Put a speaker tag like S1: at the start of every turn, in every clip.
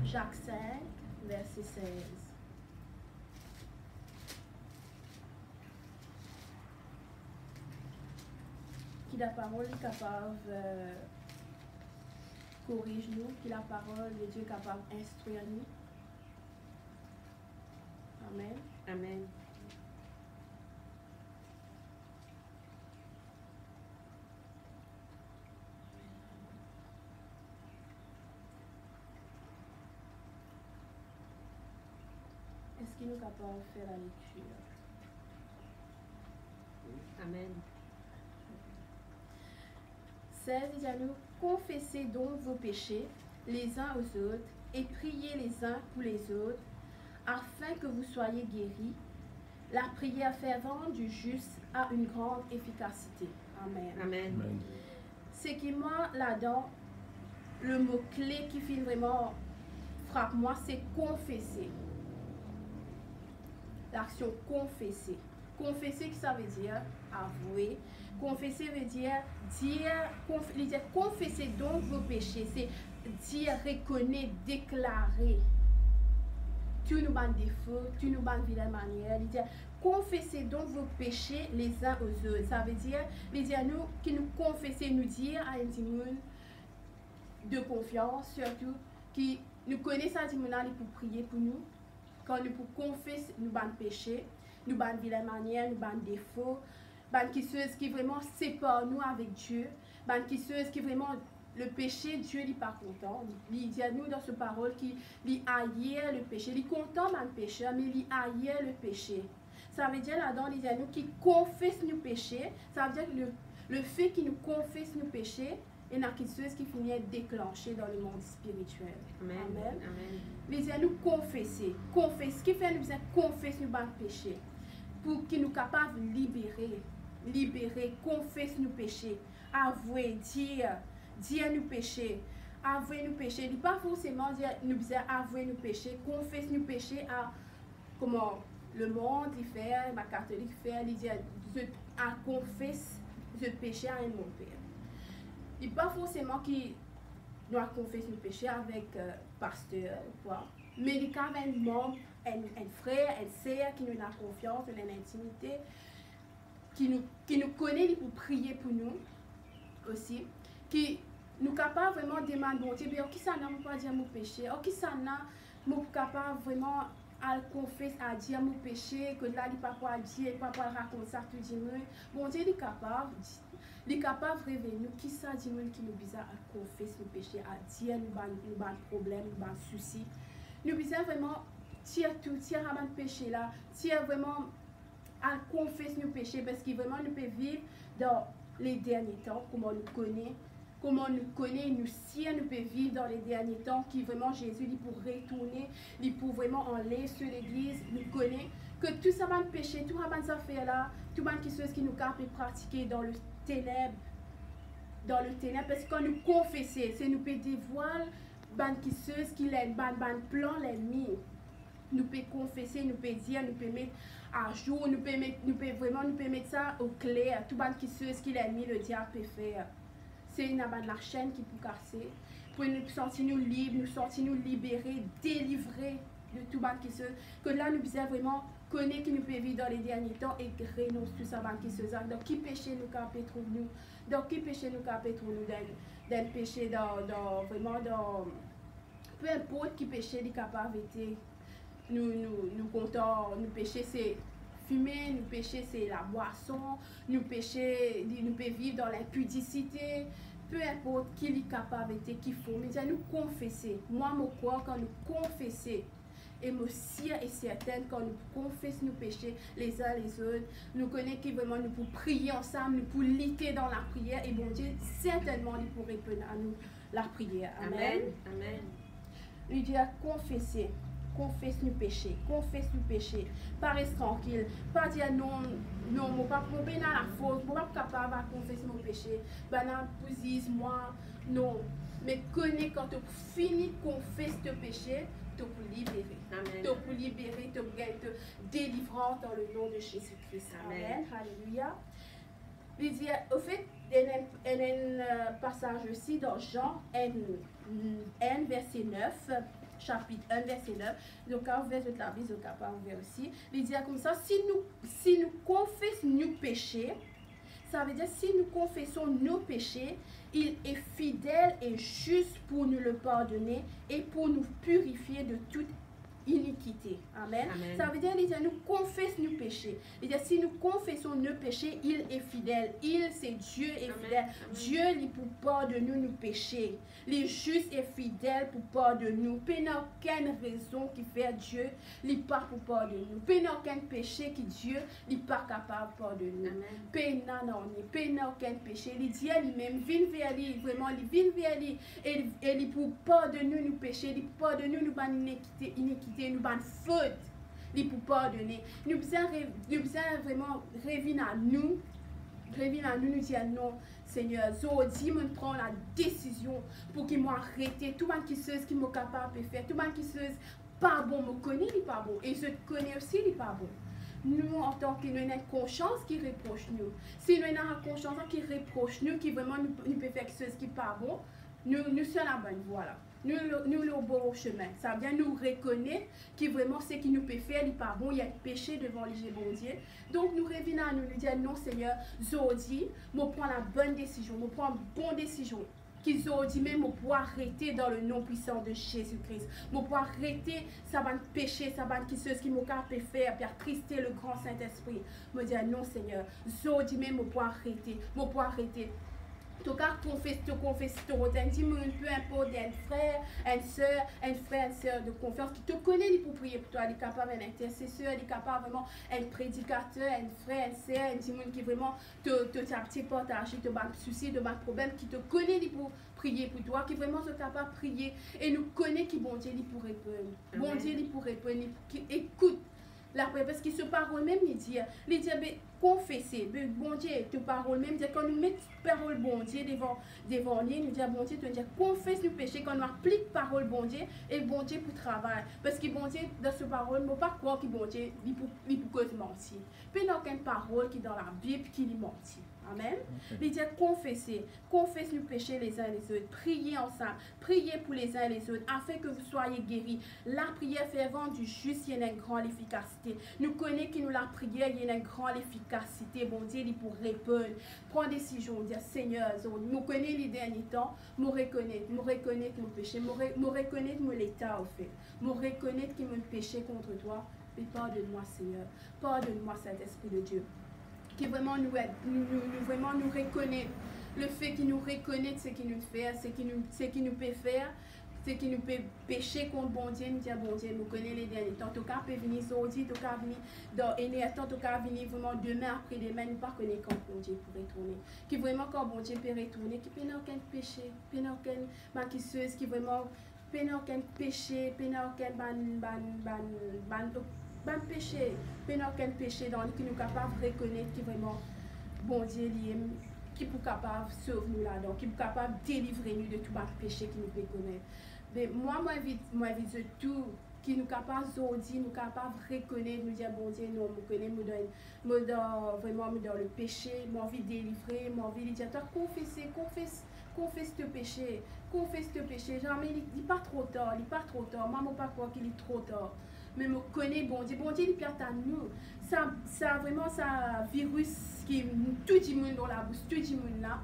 S1: Jacques 5, verset 16. Qui la parole est capable corrige nous, qui la parole de Dieu est capable d'instruire nous. Amen.
S2: Amen.
S1: Est-ce qu'il est capable de faire la lecture?
S2: Amen.
S1: 16, il dit à nous, confessez donc vos péchés les uns aux autres et priez les uns pour les autres afin que vous soyez guéris. La prière fervente du juste a une grande efficacité. Amen.
S2: Amen.
S3: Amen.
S1: C'est qui moi là-dedans, le mot-clé qui fait vraiment frappe moi, c'est confesser. L'action confesser. Confesser, ça veut dire avouer. Confesser veut dire confessez donc vos péchés. C'est dire, reconnaître, déclarer. Tu nous bandes défauts, tu nous bandes vilaine manière. Il dit, confessez donc vos péchés les uns aux autres. Ça veut dire, nous, qui nous confessons, nous dire à un monde de confiance, surtout, qui nous connaît ça, pour prier pour nous. Quand nous pour confesser, nous bandes péchés, nous bandes vilaine manière, nous bandes défauts, bandes qui vraiment séparent nous avec Dieu, bandes qui vraiment le péché, Dieu n'est pas content. Il dit à nous dans ce parole qu'il haït le péché. Il est content dans le péché, mais il haït le péché. Ça veut dire là-dedans, il dit à nous qu'il confesse nos péchés. Ça veut dire que le fait qu'il nous confesse nos péchés, il y a quelque chose qui finit déclenché dans le monde spirituel.
S2: Amen.
S1: Amen.
S2: Amen.
S1: Il dit à nous confesser. Confesser. Ce qui fait nous confesser nos péchés. Pour qu'il nous capable de libérer, confesser nos péchés, avouer, dire nos péchés, avouer nos péchés. Il ne dit pas forcément dire nous avouer nos péchés, confesser nos péchés à comment le monde il fait, ma catholique fait, il dit à confesser le péché à un mon père. Il ne dit pas forcément qu'il doit confesser nos péchés avec pasteur ou quoi, mais il y a quand même un membre, un frère, une sœur qui nous a confiance, une intimité, qui nous connaît pour prier pour nous aussi, qui nous capable vraiment de demander, bien, qui ça n'a pas dire mon péché, qui ça n'a capable vraiment à confesser, à dire mon péché, que là, il pas quoi dire, il pas quoi raconter ça tout le monde. Bon Dieu, il est capable de révéler nous qui ça dit qui nous bizarre à confesser nos péchés, à dire nous ban problème, nous ban souci. Nous bizarre vraiment tirer à mon péché là, tirer vraiment à confesser nos péchés parce qu'il vraiment nous peut vivre dans les derniers temps, comment nous connaît, nous si nous peut vivre dans les derniers temps, qui vraiment Jésus, il pour retourner, il pour vraiment enlever sur l'église, nous connaît, que tout ça va péché, tout ça va faire là, tout ça qui nous capable de pratiquer dans le ténèbre, parce que quand nous confessons, c'est nous peut dévoiler qui est plan l'ennemi. Nous pouvons confesser, nous pouvons dire, nous pouvons mettre à jour, nous pouvons mettre ça au clair, tout ce qui l'ennemi, le diable peut faire. C'est une la chaîne qui peut casser, pour nous sentir nous libres, nous sentir nous libérés, délivrés de tout que là nous devons vraiment connaître qui nous peut vivre dans les derniers temps et renoncer tout ça donc qui péché nous capable trouver nous, donc qui péché nous capable trouver nous d'un péché dans vraiment dans peu importe qui péché est capable d'être nous comptons, nous péché c'est fumer, nous péché c'est la boisson, nous péché, nous peut vivre dans l'impudicité, peu importe qui est capable d'être qu'il faut, mais nous confesser. Moi, mon corps, quand nous confessons, et moi sûre et certaine quand nous confessons nos péchés les uns les autres, nous connaissons qui vraiment nous pour prier ensemble, nous pour lutter dans la prière, et bon Dieu, certainement, il pour répondre à nous la prière. Amen.
S2: Amen.
S1: Il dit à confesser. Confesse nos péchés, pas rester tranquille, pas dire non, mon pas dans la faute, mon pas capable de confesser mon péché, moi, non, mais connais quand tu finis de confesser tes péchés, tu peux libérer, tu peux libérer, tu peux délivrer dans le nom de Jésus-Christ. Amen. Alléluia. Il dit, au fait, il y a un passage aussi dans Jean 1, 1, verset 9. Chapitre 1, verset 9. Donc, quand vous êtes la Bible, vous capable de voir aussi. Il dit comme ça, si nous confessons nos péchés, ça veut dire si nous confessons nos péchés, il est fidèle et juste pour nous le pardonner et pour nous purifier de toute iniquité. Amen.
S2: Amen.
S1: Ça veut dire, il dit, nous confessons nos péchés. Il dit, si nous confessons nos péchés, il est fidèle. Il, c'est Dieu est fidèle.
S2: Amen.
S1: Dieu, il pour pardonner nos péchés. Il est juste et fidèle pour pardonner nous. Il n'y a aucune raison qui fait Dieu, il n'est pas pour pardonner nous. Il n'y a aucun péché qui Dieu n'est pas capable de pardonner. Il n'y a aucun péché. Il dit lui-même, viens vers lui, vraiment, il vient vers lui. Et il pour pardonner nos péchés, il pardonner nos iniquités, nos fautes. Il pour pardonner. Nous besoin vraiment revenir à nous. Nous dire non, Seigneur, aujourd'hui, je prends la décision pour qu'il m'arrête. Tout le monde qui sait ce qu'il est capable de faire, tout le monde qui sait pas bon, me connaît, il n'est pas bon. Et je te connais aussi, il n'est pas bon. Nous, en tant que nous avons une conscience qui reproche nous. Si nous avons une conscience qui reproche nous, qui vraiment nous peut faire quelque chose qui n'est pas bon, nous sommes la bonne voie là. Nous le bon chemin. Ça veut dire nous reconnaître que vraiment ce qui nous peut faire n'est pas bon, il y a péché devant les bon Dieu. Donc nous revenons à nous dire non Seigneur, aujourd'hui, je prends la bonne décision, je prends une bonne décision. Qu'ils ont dit même pour arrêter dans le nom puissant de Jésus-Christ. Pour arrêter ça va péché, ça va qui ce qui m'a capable faire, pour attrister le grand Saint-Esprit. Me dire non Seigneur, j'ai dit même pour arrêter, En tout cas, confesse, peu importe, un frère, une sœur de confiance qui te connaît pour prier pour toi, il est capable d'un intercesseur, il est capable vraiment un prédicateur, un frère, une sœur, un petit qui vraiment te partager, te battre souci, te battre problème, qui te connaît pour prier pour toi, qui vraiment sont capable de prier et nous connaît qui bon Dieu pour répondre. Bon Dieu pour répondre, qui écoute. La parce que ce parole même, il dit confesser, bon Dieu, te parole même, quand nous mettons parole bon Dieu devant lui, nous disons bon Dieu, tu dis confesse nos péchés, quand nous appliquons parole bon Dieu, et bon Dieu pour travail. Parce que bon Dieu, dans ce parole, ne faut pas croire que bon Dieu, il peut mentir. Puis il n'y a aucune parole qui est dans la Bible qui lui mentit. Amen. Il dit confesser nos péchés les uns les autres, priez ensemble, priez pour les uns et les autres, afin que vous soyez guéris. La prière fervente du juste, il y a une grande efficacité. Nous connaissons que nous la prière, il y a une grande efficacité. Bon Dieu, il pour répondre. Prends décision, dire Seigneur, nous connaissons les derniers temps, nous reconnaître nos péchés, nous reconnaître mon état au fait, nous reconnaître que mon péché contre toi. Et pardonne-moi Seigneur, pardonne-moi Saint-Esprit de Dieu. Qui vraiment nous aide, vraiment nous reconnaît, le fait qu'il nous reconnaît ce qu'il nous fait, ce qu'il nous peut faire, ce qu'il nous peut pécher contre bon Dieu, nous dire bon Dieu, nous connaissons les derniers temps, tout cas peut venir aujourd'hui, tout cas venir dans un temps, tout cas venir vraiment demain, après demain, nous ne pas connaître quand bon Dieu peut retourner. Qui vraiment quand bon Dieu peut retourner, qui peut aucun péché, peut aucun maquisseuse, qui vraiment peut aucun péché, peut aucun péché, aucun péché dans lequel nous sommes capables de reconnaître que vraiment bon Dieu qui est capable de sauver nous là-dedans, qui est capable de délivrer nous de tout péché qui nous peut connaître. Mais moi vite tout qui nous capable aujourd'hui, nous capable de reconnaître, nous dire bon Dieu, non, nous connaissons, vraiment dans le péché, moi envie de délivrer, moi envie de dire toi confesse tes péchés, jamais il n'est pas trop tard, moi je ne pas croire qu'il est trop tard. Mais me connaît bon Dieu, il plante à nous. Ça vraiment, ça virus qui tout le monde dans la bouche, tout le monde là.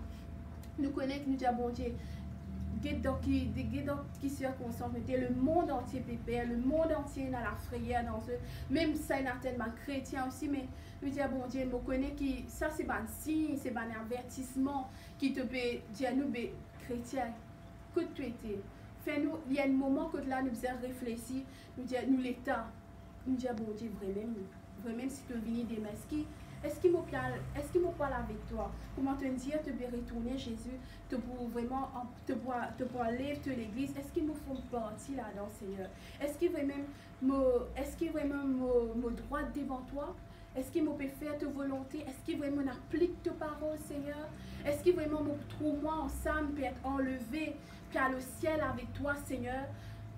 S1: Nous connaissons, nous disons bon Dieu, qui circonstance, le monde entier pépère, le monde entier dans la frayeur, dans ce, même ça il y a tellement chrétien aussi, mais nous disons bon Dieu, nous connaissons que ça c'est un signe, c'est un avertissement qui te peut dire nous, chrétiens, que tu étais. Fais-nous, il y a un moment que là nous faisons réfléchir, nous disons nous l'état, nous disons bon Dieu vraiment si tu viens demain, est-ce qu'il me parle avec toi? Comment te dire, te peux retourner Jésus, te pour vraiment te pour aller de l'église? Est-ce qu'il me faut partie là-dedans, Seigneur? Est-ce qu'il vraiment me droit devant toi? Est-ce qu'il me peut faire ta volonté? Est-ce qu'il vraiment applique tes paroles, Seigneur? Est-ce qu'il vraiment me trouve moi ensemble peut être enlevé puis à le ciel avec toi, Seigneur?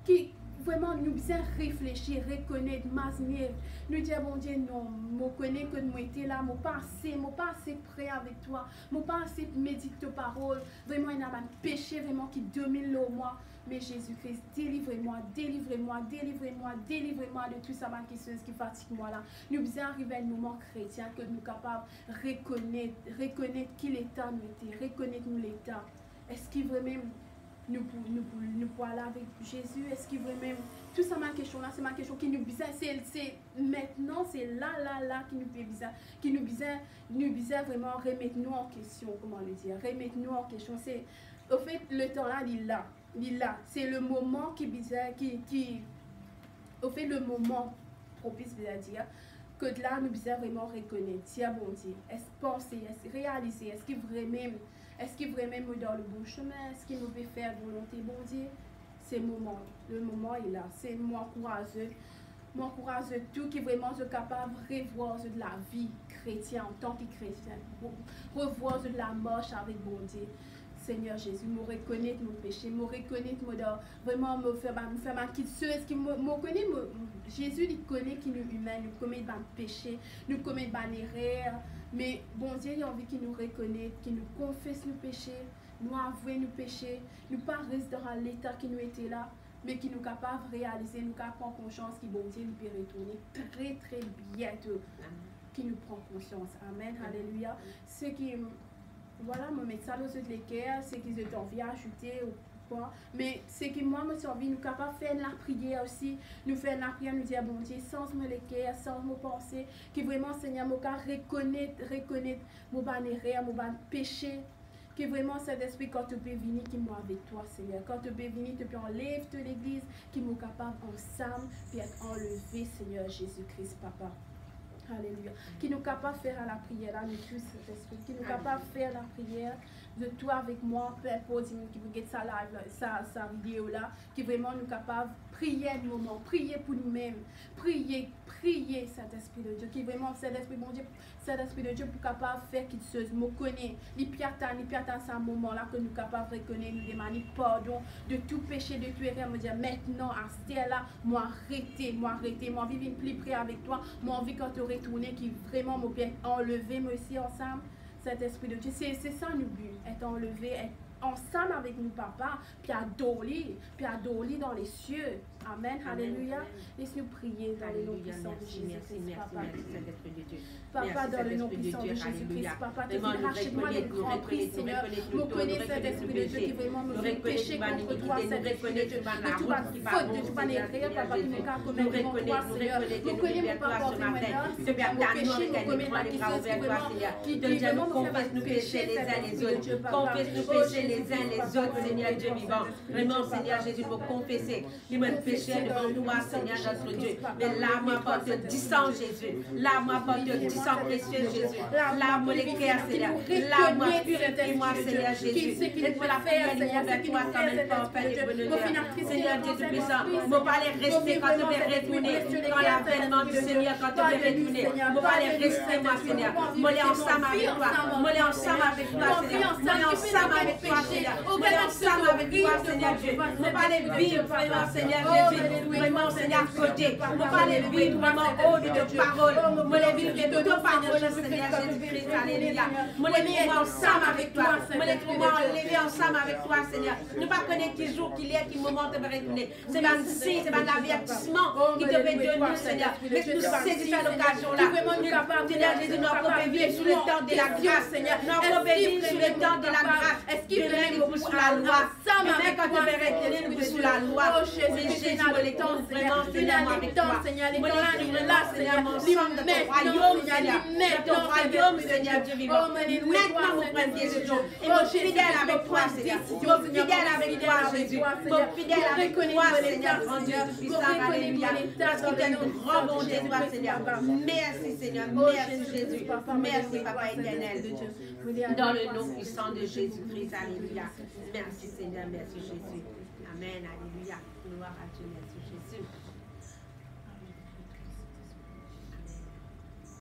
S1: Qui vraiment nous bien réfléchir, reconnaître, m'assumer, nous dire bon Dieu non, je connais que nous étions là, je ne pas assez prêt avec toi, je ne pas assez méditer tes paroles, vraiment il y a un péché vraiment qui domine le moi. Mais Jésus-Christ, délivrez-moi, délivrez-moi, délivrez-moi, délivrez-moi de tout ça qui fatigue moi là. Nous bien arriver à un moment chrétien que nous sommes capables de reconnaître qui l'État nous était, reconnaître nous l'État. Est-ce qu'il veut même nous pouvons aller avec Jésus? Est-ce qu'il veut même... Tout ça, ma question là, c'est ma question qui nous bizarre. C'est maintenant, c'est là qui nous fait bizarre. Qui nous bizarre vraiment remettre nous en question, comment le dire? Remettre nous en question. C'est... Au fait, le temps là, il est là. C'est le moment qui est bizarre, au fait, le moment propice, c'est-à-dire que là, nous bizarre vraiment reconnaître. Tiens, bon Dieu, est-ce penser, est-ce réaliser, est-ce qu'il vraiment dans le bon chemin, est-ce qu'il nous veut faire volonté, bon Dieu? C'est le moment est là. C'est moi courageux, tout qui vraiment est capable de revoir de la vie chrétienne en tant que chrétien, revoir de la marche avec bon Dieu. Seigneur Jésus, me reconnaître mon péché, me reconnaître vraiment me faire ma quitteuse, qui me connaît, Jésus il connaît qui nous humains, nous commet des péchés, nous commet des erreurs, mais bon Dieu il a envie qu'il nous reconnaisse, qu'il nous confesse nos péchés, nous avouer nos péchés, nous pas rester dans l'état qui nous était là, mais qui nous capable de réaliser, nous capable prendre conscience que bon Dieu nous peut retourner très bientôt, qui nous prend conscience. Amen, alléluia. Ce qui voilà, me mettre ça dans les cœurs, c'est qu'ils ont envie d'ajouter ou quoi. Mais c'est que moi, me suis envie, nous capables de faire la prière aussi. Nous faire la prière, nous dire, bon Dieu, sans me les cœurs, sans me penser, que vraiment, Seigneur, moi, reconnaître mon erreur, mon péché. Que vraiment, cet esprit, quand tu peux venir, qui moi avec toi, Seigneur. Quand tu peux venir, tu peux enlever toute l'église, qui m'est capable ensemble, puis être enlevé, Seigneur Jésus-Christ, Papa. Alléluia. Qui nous capable de faire à la prière, là, nous tous cet esprit. Qui nous capable de faire la prière de toi avec moi, peu importe qui vous guette sa live, sa vidéo là, qui vraiment nous capable de prier un moment, prier pour nous-mêmes, prier cet esprit de Dieu, qui vraiment cet esprit, bon Dieu, cet esprit de Dieu pour capable de faire qu'il se me connaît, il piata c'est un moment là que nous capables de reconnaître, nous demander pardon de tout péché, de tout erreur, me dire maintenant à ce là, moi arrêter, moi vivre plus près avec toi, moi envie quand tu retourner qui vraiment me bien enlever, moi aussi ensemble. Cet esprit de Dieu, c'est ça nous but, être enlevé, être ensemble avec nous, papa, puis adorer dans les cieux. Amen, alléluia. Laisse-nous prier dans le nom puissant de Jésus-Christ, papa. Papa, dans le nom puissant de Jésus-Christ, papa, rachète-moi les grands prix, Seigneur. Nous connaissons cet esprit de Dieu qui vraiment me fait pécher contre toi, cet esprit de Dieu. De tout ma faute, de tout ma erreur, papa, qui me garde comme un grand toi, Seigneur. Nous connaissons mon papa, mon péché, nous connaissons ma qui vraiment confesse nos péchés les uns les autres. Confesse nos péchés les uns les autres, Seigneur Dieu vivant. Vraiment, Seigneur Jésus, pour confesser devant toi, Seigneur notre Dieu. Mais là, moi, porte du sang, Jésus. Là, moi, porte du sang précieux, Jésus. Là, moi, les cœurs, Seigneur. Là, moi, purifie-moi, Seigneur Jésus. Laisse-moi la prière, Seigneur, vers toi, quand même pas faire les bonheurs. Seigneur Dieu Tout-Puissant, ne pas les rester quand tu veux retourner. Quand l'avènement du Seigneur, quand tu veux retourner. Ne pas les rester, moi, Seigneur. Moi, les ensemble avec toi. Moi, les ensemble avec toi, Seigneur. Moi, les ensemble avec toi, Seigneur. Moi, les ensemble avec toi, Seigneur Dieu. Ne pas les vivre, vraiment, Seigneur Jésus. Vraiment, Seigneur, côté. Ne pas les vivre vraiment haut de tes paroles. Moi, les vivre de tes paroles, Seigneur Jésus-Christ. Alléluia. Moi, les trouver ensemble avec toi. Moi, les trouver enlever ensemble avec toi, Seigneur. Ne pas connaître qui jour, qu'il est, qui moment de retourner. C'est un signe, c'est un avertissement qui te fait de nous, Seigneur. Mais nous saisissons l'occasion là. Seigneur Jésus, nous avons vivre sous le temps de la grâce, Seigneur. Nous avons vivre sous le temps de la grâce. Est-ce qu'il veut nous sous la loi? Mais quand tu veux retenir, nous sous la loi. Mais Jésus, le temps, vraiment, Seigneur, moi avec toi. Moi, les là, Seigneur, mon sang de ton royaume, Seigneur. De ton royaume, Seigneur Dieu vivant. Maintenant, mon frère Jésus, et mon fidèle avec toi, Seigneur. Mon fidèle avec toi, Jésus. Mon fidèle avec toi, Seigneur, mon Dieu Tout-Puissant, alléluia. Parce que tu es une grande bonté, toi, Seigneur. Merci, Seigneur. Merci, Jésus. Merci, Papa éternel. Dans le nom puissant de Jésus-Christ, alléluia. Merci, Seigneur. Merci, Jésus. Amen, alléluia. Gloire à Dieu, merci, Jésus.